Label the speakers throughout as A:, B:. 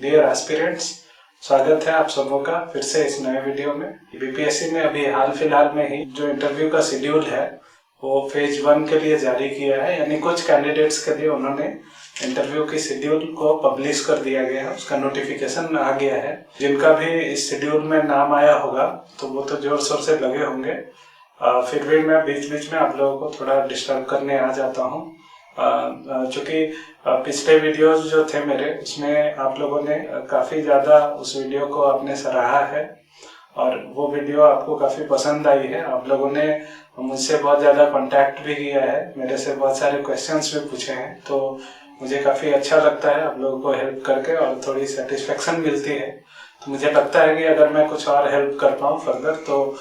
A: Dear aspirants, स्वागत है आप सबों का फिर से इस नए वीडियो में। बीपीएससी ने अभी हाल फिलहाल में ही जो इंटरव्यू का शेड्यूल है वो फेज 1 के लिए जारी किया है, यानी कुछ कैंडिडेट्स के लिए उन्होंने इंटरव्यू की शेड्यूल को पब्लिश कर दिया गया है, उसका नोटिफिकेशन आ गया है। जिनका भी इस शेड्यूल में नाम आया होगा तो वो तो जोर शोर से लगे होंगे। फिर भी मैं बीच बीच में आप लोगों को थोड़ा डिस्टर्ब करने आ जाता हूँ, चूंकि पिछले वीडियोस जो थे मेरे उसमें आप लोगों ने काफी ज्यादा उस वीडियो को आपने सराहा है और वो वीडियो आपको काफी पसंद आई है। आप लोगों ने मुझसे बहुत ज्यादा कांटेक्ट भी किया है, मेरे से बहुत सारे क्वेश्चंस भी पूछे हैं, तो मुझे काफी अच्छा लगता है आप लोगों को हेल्प करके और थोड़ी सेटिस्फेक्शन मिलती है। तो मुझे लगता है कि अगर मैं कुछ और हेल्प कर पाऊँ फर्दर तो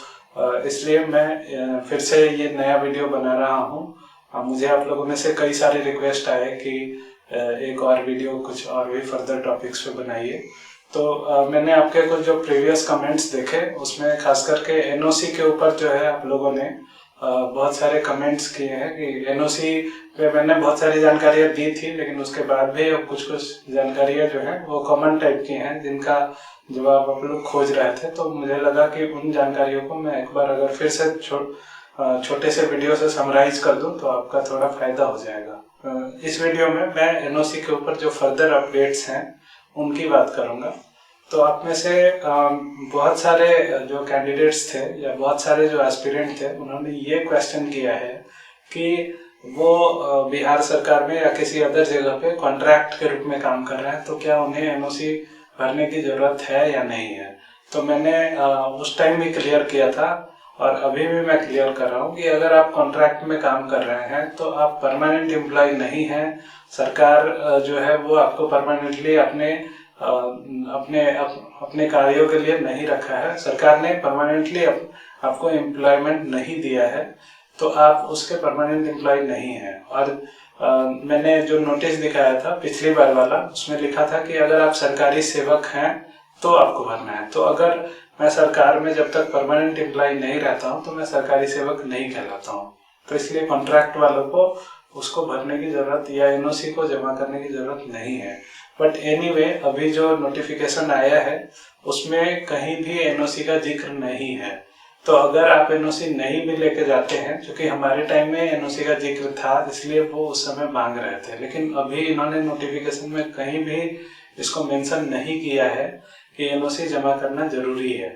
A: इसलिए मैं फिर से ये नया वीडियो बना रहा हूँ। मुझे आप लोगों में से कई सारे रिक्वेस्ट आए कि एक और वीडियो कुछ और भी फर्दर टॉपिक्स पे बनाइए। तो मैंने आपके कुछ जो प्रीवियस कमेंट्स देखे उसमें खास करके एनओसी के ऊपर जो है आप लोगों ने बहुत सारे कमेंट्स किए हैं कि एनओसी पे मैंने बहुत सारी जानकारियां दी थी, लेकिन उसके बाद भी अब कुछ जानकारियां जो है वो कॉमन टाइप की हैं जिनका जवाब आप लोग खोज रहे थे। तो मुझे लगा कि उन जानकारियों को मैं एक बार अगर फिर से छोटे से वीडियो से समराइज कर दूं तो आपका थोड़ा फायदा हो जाएगा। इस वीडियो में मैं एनओसी के ऊपर जो फर्दर अपडेट्स हैं उनकी बात करूंगा। तो आप में से बहुत सारे जो कैंडिडेट्स थे या बहुत सारे जो एस्पिरेंट थे उन्होंने ये क्वेश्चन किया है कि वो बिहार सरकार में या किसी अदर जगह पे कॉन्ट्रैक्ट के रूप में काम कर रहे हैं, तो क्या उन्हें एनओसी भरने की जरूरत है या नहीं है। तो मैंने उस टाइम भी क्लियर किया था और अभी भी मैं क्लियर कर रहा हूँ कि अगर आप कॉन्ट्रैक्ट में काम कर रहे हैं तो आप परमानेंट एम्प्लॉय नहीं हैं। सरकार जो है वो आपको परमानेंटली अपने कार्यों के लिए नहीं रखा है। सरकार ने परमानेंटली आपको एम्प्लॉयमेंट नहीं दिया है, तो आप उसके परमानेंट एम्प्लॉय नहीं हैं। और मैंने जो नोटिस दिखाया था पिछली बार वाला उसमें लिखा था कि अगर आप सरकारी सेवक हैं तो आपको भरना है। तो अगर मैं सरकार में जब तक परमानेंट एम्प्लॉय नहीं रहता हूँ तो मैं सरकारी सेवक नहीं कहलाता हूँ। तो इसलिए कॉन्ट्रैक्ट वालों को उसको भरने की जरूरत या एनओसी को जमा करने की जरूरत नहीं है। बट एनीवे अभी जो नोटिफिकेशन आया है उसमें कहीं भी एनओसी का जिक्र नहीं है। तो अगर आप एनओसी नहीं भी लेके जाते हैं, क्योंकि हमारे टाइम में एनओसी का जिक्र था इसलिए वो उस समय मांग रहे थे, लेकिन अभी इन्होंने नोटिफिकेशन में कहीं भी इसको मेंशन नहीं किया है कि एनओसी जमा करना जरूरी है।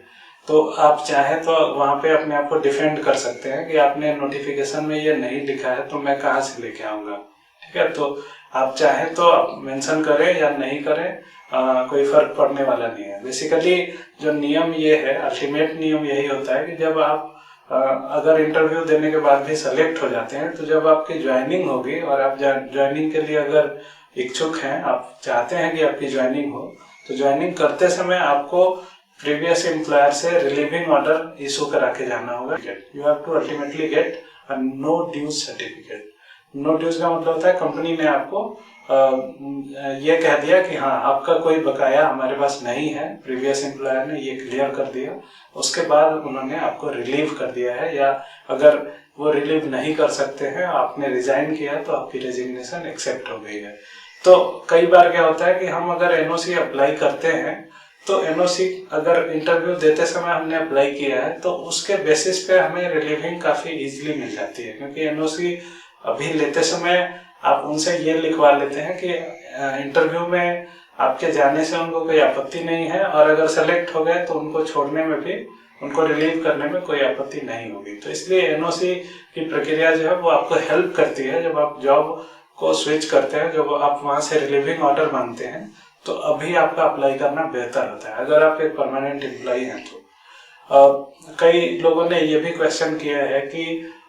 A: तो आप चाहे तो वहां पे अपने आप को डिफेंड कर सकते हैं कि आपने नोटिफिकेशन में ये नहीं लिखा है तो मैं कहाँ से लेके आऊंगा। ठीक है, तो आप चाहे तो आप मेंशन करें या नहीं करें, कोई फर्क पड़ने वाला नहीं है। बेसिकली जो नियम ये है, अल्टीमेट नियम यही होता है कि जब आप अगर इंटरव्यू देने के बाद भी सेलेक्ट हो जाते हैं तो जब आपकी ज्वाइनिंग होगी और आप ज्वाइनिंग के लिए अगर इच्छुक हैं, आप चाहते हैं कि आपकी ज्वाइनिंग हो, तो ज्वाइनिंग करते समय आपको प्रीवियस एम्प्लॉयर से रिलीविंग ऑर्डर इशू करा के जाना होगा। You have to ultimately get a no dues certificate. No dues का मतलब होता है कंपनी ने आपको ये कह दिया कि हाँ आपका कोई बकाया हमारे पास नहीं है, प्रीवियस एम्प्लॉयर ने ये क्लियर कर दिया, उसके बाद उन्होंने आपको रिलीव कर दिया है। या अगर वो रिलीव नहीं कर सकते हैं, आपने रिजाइन किया तो आपकी रेजिग्नेशन एक्सेप्ट हो गई है। तो कई बार क्या होता है कि हम अगर एनओसी अप्लाई करते हैं तो एनओसी अगर इंटरव्यू देते समय हमने अप्लाई किया है तो उसके बेसिस पे हमें रिलीविंग काफी इजीली मिल जाती है, क्योंकि एनओसी अभी लेते समय आप उनसे ये लिखवा लेते हैं कि इंटरव्यू में आपके जाने से उनको कोई आपत्ति नहीं है और अगर सेलेक्ट हो गए तो उनको छोड़ने में भी, उनको रिलीव करने में कोई आपत्ति नहीं होगी। तो इसलिए एनओसी की प्रक्रिया जो है वो आपको हेल्प करती है जब आप जॉब को स्विच करते हैं, जब आप वहां से रिलीविंग ऑर्डर मांगते हैं, तो अभी आपका अप्लाई करना बेहतर होता है अगर आप एक परमानेंट एम्प्लॉय हैं तो। कई लोगों ने ये भी क्वेश्चन किया है कि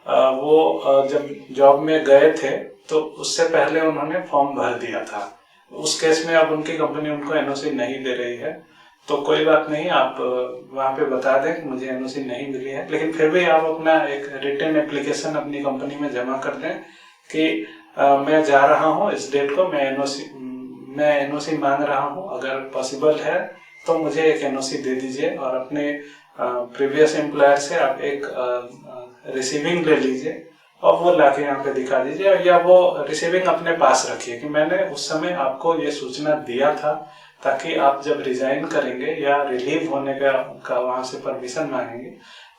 A: वो जब जॉब में गए थे तो उससे पहले उन्होंने फॉर्म भर दिया था, उस केस में अब उनकी कंपनी उनको एनओसी नहीं दे रही है। तो कोई बात नहीं, आप वहां पे बता दें कि मुझे एनओसी नहीं मिली है, लेकिन फिर भी आप अपना एक रिटन एप्लीकेशन अपनी कंपनी में जमा कर दें कि मैं जा रहा हूँ इस डेट को, मैं एनओसी मांग रहा हूँ, अगर पॉसिबल है तो मुझे एक एनओसी दे दीजिए। और अपने प्रीवियस एम्प्लॉयर से आप एक रिसीविंग ले लीजिए और वो लाके यहाँ पे दिखा दीजिए, या वो रिसीविंग अपने पास रखिए कि मैंने उस समय आपको ये सूचना दिया था ताकि आप जब रिजाइन करेंगे या रिलीव होने का वहां से परमिशन मांगेंगे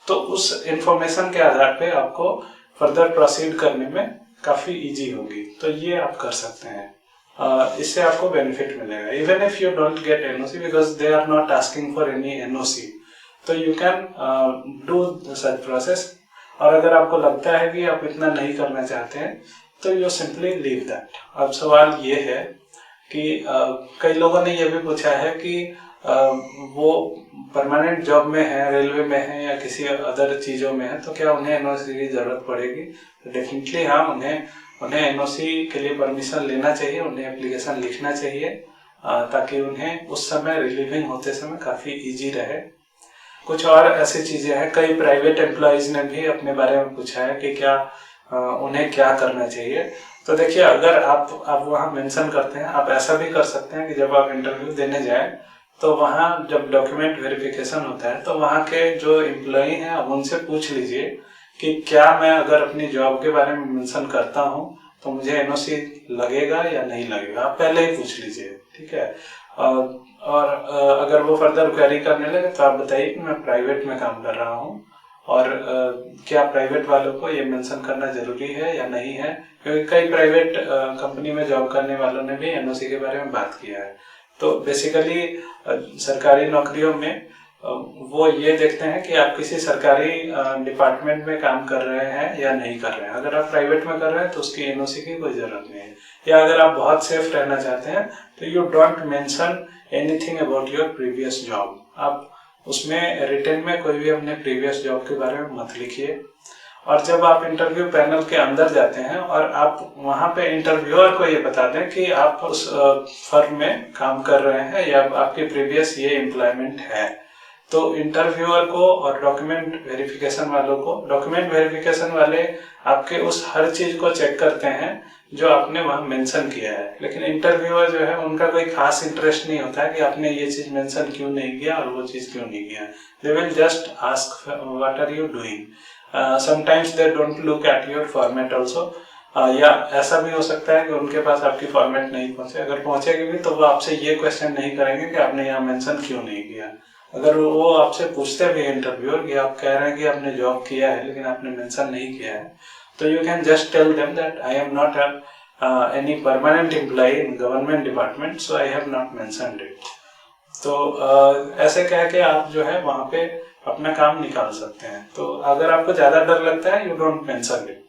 A: तो उस इंफॉर्मेशन के आधार पे आपको फर्दर प्रोसीड करने में काफी इजी होगी। तो ये आप कर सकते हैं, इससे आपको बेनिफिट मिलेगा। Even if you don't get NOC because they are not asking for any NOC, तो you can do such process. और अगर आपको लगता है कि आप इतना नहीं करना चाहते हैं तो यू सिंपली लीव दैट। अब सवाल ये है कि कई लोगों ने ये भी पूछा है कि वो परमानेंट जॉब में है, रेलवे में है या किसी अदर चीजों में है, तो क्या उन्हें एनओसी की जरूरत पड़ेगी? तो डेफिनेटली हाँ, उन्हें एनओसी के लिए परमिशन लेना चाहिए, उन्हें एप्लीकेशन लिखना चाहिए ताकि उन्हें उस समय रिलीविंग होते समय काफी इजी रहे। कुछ और ऐसी चीजें हैं, कई प्राइवेट एम्प्लॉयज ने भी अपने बारे में पूछा है कि क्या उन्हें क्या करना चाहिए। तो देखिए, अगर आप वहाँ मेंशन करते हैं, आप ऐसा भी कर सकते हैं कि जब आप इंटरव्यू देने जाएं तो वहाँ जब डॉक्यूमेंट वेरिफिकेशन होता है तो वहाँ के जो एम्प्लॉय हैं आप उनसे पूछ लीजिए कि क्या मैं अगर अपनी जॉब के बारे में मेंशन करता हूँ तो मुझे एनओसी लगेगा या नहीं लगेगा। आप पहले ही पूछ लीजिए, ठीक है। और अगर वो फर्दर क्वेरी करने लगे तो आप बताइए कि मैं प्राइवेट में काम कर रहा हूँ और क्या प्राइवेट वालों को ये मेंशन करना जरूरी है या नहीं है, क्योंकि कई प्राइवेट कंपनी में जॉब करने वालों ने भी एनओसी के बारे में बात किया है। तो बेसिकली सरकारी नौकरियों में वो ये देखते हैं कि आप किसी सरकारी डिपार्टमेंट में काम कर रहे हैं या नहीं कर रहे हैं। अगर आप प्राइवेट में कर रहे हैं तो उसकी एनओसी की कोई जरूरत नहीं है। या अगर आप बहुत सेफ रहना चाहते हैं तो you don't mention anything about your previous job. आप उसमें रिटन में कोई भी अपने प्रीवियस जॉब के बारे में मत लिखिए। और जब आप इंटरव्यू पैनल के अंदर जाते हैं और आप वहां पे इंटरव्यूअर को ये बता दें कि आप उस फर्म में काम कर रहे हैं या आपके प्रीवियस ये एम्प्लॉयमेंट है, तो इंटरव्यूअर को और डॉक्यूमेंट वेरिफिकेशन वालों को, डॉक्यूमेंट वेरिफिकेशन वाले आपके उस हर चीज को चेक करते हैं जो आपने वहां मेंशन किया है, लेकिन इंटरव्यूअर जो है उनका कोई खास इंटरेस्ट नहीं होता है कि आपने ये चीज मेंशन क्यों नहीं किया और वो चीज क्यों नहीं किया। They will just ask what are you doing. Sometimes they don't look at your format also, या ऐसा भी हो सकता है कि उनके पास आपकी फॉर्मेट नहीं पहुंचे। अगर पहुंचेगी भी तो वो आपसे ये क्वेश्चन नहीं करेंगे कि आपने यहाँ मेंशन क्यों नहीं किया। अगर वो आपसे पूछते भी इंटरव्यूअर कि आप कह रहे हैं कि आपने जॉब किया है लेकिन आपने मेंशन नहीं किया है, तो you can just tell them that I am not any permanent employ in government department, so I have not mentioned it. तो ऐसे कह के आप जो है वहां पे अपना काम निकाल सकते हैं। तो अगर आपको ज्यादा डर लगता है यू डोंट मेंशन इट,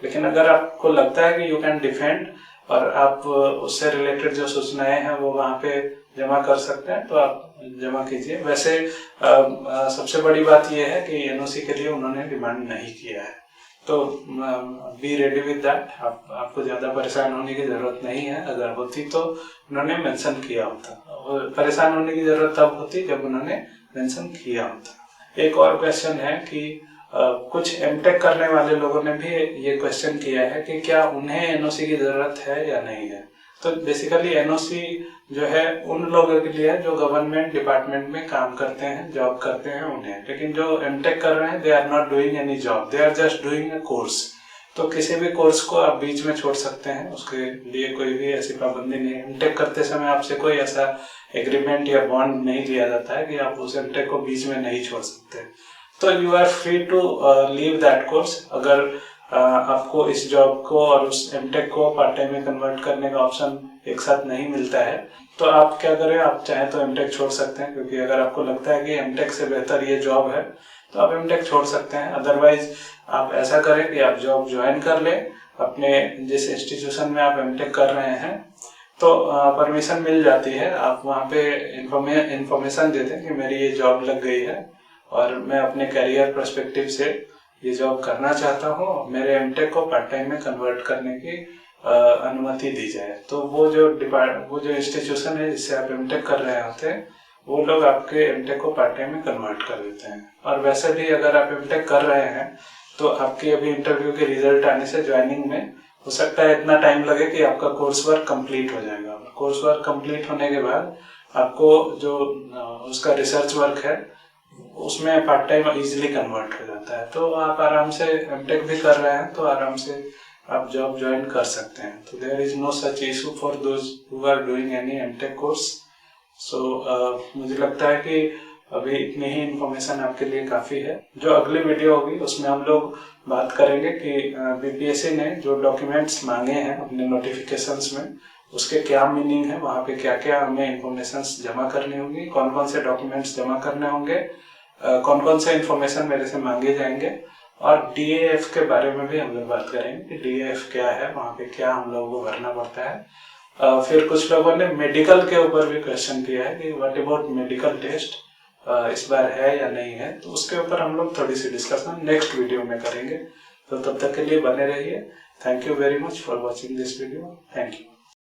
A: लेकिन अगर आपको लगता है कि यू कैन डिफेंड और आप उससे रिलेटेड जो सूचनाएं हैं वो वहां पे जमा कर सकते हैं तो आप जमा कीजिए। वैसे सबसे बड़ी बात यह है कि एनओसी के लिए उन्होंने डिमांड नहीं किया है, तो बी रेडी विद दैट। आपको ज्यादा परेशान होने की जरूरत नहीं है। अगर होती तो उन्होंने मेंशन किया होता, परेशान होने की जरूरत तब होती जब उन्होंने मेंशन किया होता। एक और क्वेश्चन है कि कुछ एमटेक करने वाले लोगों ने भी ये क्वेश्चन किया है कि क्या उन्हें एनओसी की जरूरत है या नहीं है। तो बेसिकली एनओसी जो है उन लोगों के लिए है जो गवर्नमेंट डिपार्टमेंट में काम करते हैं, जॉब करते हैं उन्हें। लेकिन जो एमटेक कर रहे हैं they are not doing any job, they are just doing a course. तो किसी भी कोर्स को आप बीच में छोड़ सकते हैं, उसके लिए कोई भी ऐसी पाबंदी नहीं है। एमटेक करते समय आपसे कोई ऐसा एग्रीमेंट या बॉन्ड नहीं दिया जाता है कि आप उस एमटेक को बीच में नहीं छोड़ सकते। तो you are free to leave that course. अगर आपको इस जॉब को और उस एमटेक को पार्ट टाइम में कन्वर्ट करने का ऑप्शन एक साथ नहीं मिलता है तो आप क्या करें, आप चाहे तो एमटेक छोड़ सकते हैं, क्योंकि अगर आपको लगता है कि एमटेक से बेहतर ये जॉब है तो आप एमटेक छोड़ सकते हैं। अदरवाइज आप ऐसा करें कि आप जॉब ज्वाइन कर लें अपने जिस इंस्टीट्यूशन में आप एमटेक कर रहे हैं, तो परमिशन मिल जाती है। आप वहाँ पे इंफॉर्मेशन देते हैं कि मेरी ये जॉब लग गई है और मैं अपने करियर पर्सपेक्टिव से ये जॉब करना चाहता हूँ, मेरे एमटेक को पार्ट टाइम में कन्वर्ट करने की अनुमति दी जाए। तो वो जो इंस्टीट्यूशन है जिससे आप एमटेक कर रहे होते हैं वो लोग आपके एमटेक को पार्ट टाइम में कन्वर्ट कर देते हैं। और वैसे भी अगर आप एमटेक कर रहे हैं तो आपकी अभी इंटरव्यू के रिजल्ट आने से ज्वाइनिंग में हो सकता है इतना टाइम लगे कि आपका कोर्स वर्क कंप्लीट हो जाएगा। कोर्स वर्क कंप्लीट होने के बाद आपको जो उसका रिसर्च वर्क है उसमें पार्ट टाइम इजीली कन्वर्ट हो जाता है। तो आप आराम से एमटेक भी कर रहे हैं तो आराम से आप जॉब ज्वाइन कर सकते हैं। तो there is no such issue for those who are doing any MTech course. मुझे लगता है कि अभी इतनी ही इन्फॉर्मेशन आपके लिए काफ़ी है। जो अगली वीडियो होगी उसमें हम लोग बात करेंगे कि बीपीएससी ने जो डॉक्यूमेंट्स मांगे हैं अपने नोटिफिकेशंस में, उसके क्या मीनिंग है, वहाँ पे क्या क्या हमें इन्फॉर्मेशंस जमा करनी होगी, कौन कौन से डॉक्यूमेंट्स जमा करने होंगे, कौन कौन से इन्फॉर्मेशन मेरे से मांगे जाएंगे, और डीएएफ के बारे में भी हम लोग बात करेंगे कि डीएएफ क्या है, वहाँ पे क्या हम लोगों को भरना पड़ता है। फिर कुछ लोगों ने मेडिकल के ऊपर भी क्वेश्चन किया है कि व्हाट अबाउट मेडिकल टेस्ट, इस बार है या नहीं है, तो उसके ऊपर हम लोग थोड़ी सी डिस्कशन नेक्स्ट वीडियो में करेंगे। तो तब तक के लिए बने रहिए। Thank you very much for watching this video. Thank you.